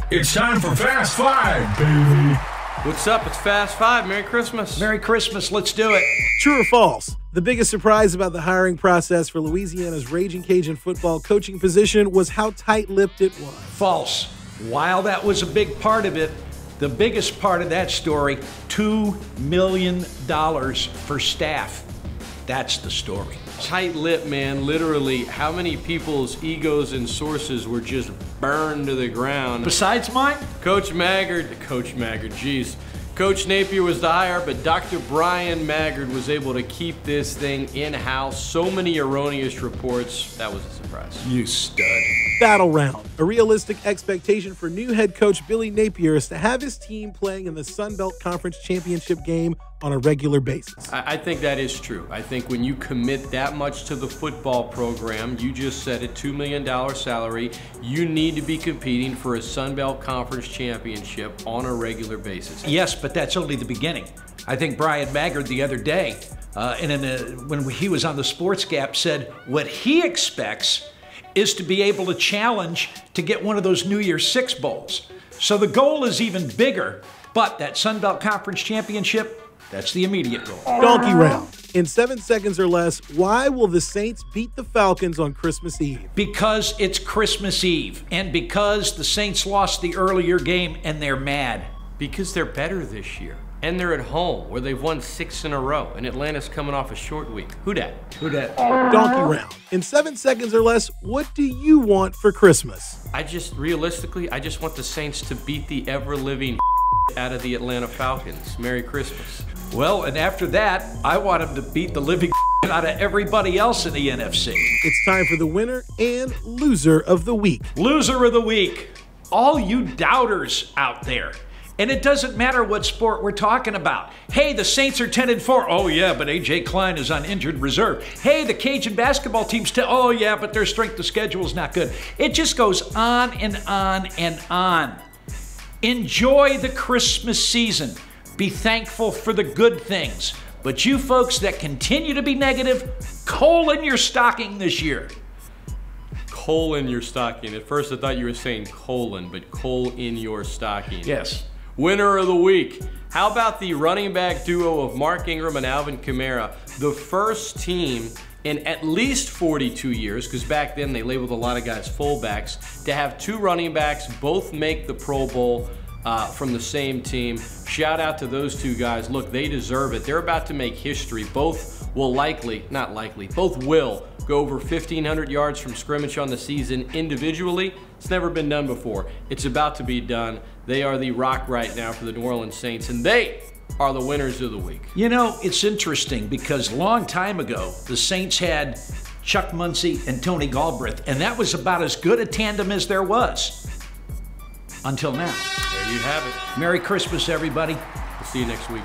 It's time for Fast Five, baby. What's up? It's Fast Five. Merry Christmas. Merry Christmas. Let's do it. True or false? The biggest surprise about the hiring process for Louisiana's Raging Cajun football coaching position was how tight-lipped it was. False. While that was a big part of it, the biggest part of that story, $2 million for staff. That's the story. Tight-lipped, man. Literally, how many people's egos and sources were just burned to the ground? Besides mine? Coach Maggard, geez. Coach Napier was the hire, but Dr. Brian Maggard was able to keep this thing in-house. So many erroneous reports. That was a surprise. You stud. Battle round. A realistic expectation for new head coach Billy Napier is to have his team playing in the Sun Belt Conference Championship game on a regular basis. I think that is true. I think when you commit that much to the football program, you just said a $2 million salary, you need to be competing for a Sun Belt Conference Championship on a regular basis. Yes, but that's only the beginning. I think Brian Maggard the other day, when he was on the Sports Gap, said what he expects is to be able to challenge to get one of those New Year's Six Bowls. So the goal is even bigger, but that Sun Belt Conference Championship, that's the immediate goal. Donkey round. In 7 seconds or less, why will the Saints beat the Falcons on Christmas Eve? Because it's Christmas Eve, and because the Saints lost the earlier game and they're mad. Because they're better this year. And they're at home, where they've won 6 in a row, and Atlanta's coming off a short week. Who dat? Who dat? Donkey round. In 7 seconds or less, what do you want for Christmas? Realistically, I just want the Saints to beat the ever-living out of the Atlanta Falcons. Merry Christmas. Well, and after that, I want them to beat the living out of everybody else in the NFC. It's time for the winner and loser of the week. Loser of the week. All you doubters out there. And it doesn't matter what sport we're talking about. Hey, the Saints are 10-4. Oh yeah, but A.J. Klein is on injured reserve. Hey, the Cajun basketball team's oh yeah, but their strength of schedule is not good. It just goes on and on and on. Enjoy the Christmas season. Be thankful for the good things. But you folks that continue to be negative, coal in your stocking this year. Coal in your stocking. At first I thought you were saying colon, but coal in your stocking. Yes. Winner of the week. How about the running back duo of Mark Ingram and Alvin Kamara? The first team in at least 42 years, because back then they labeled a lot of guys fullbacks, to have 2 running backs both make the Pro Bowl from the same team. Shout out to those 2 guys. Look, they deserve it. They're about to make history. Both will both will go over 1,500 yards from scrimmage on the season individually. It's never been done before. It's about to be done. They are the rock right now for the New Orleans Saints, and they are the winners of the week. You know, it's interesting because a long time ago, the Saints had Chuck Muncie and Tony Galbraith, and that was about as good a tandem as there was. Until now. There you have it. Merry Christmas, everybody. We'll see you next week.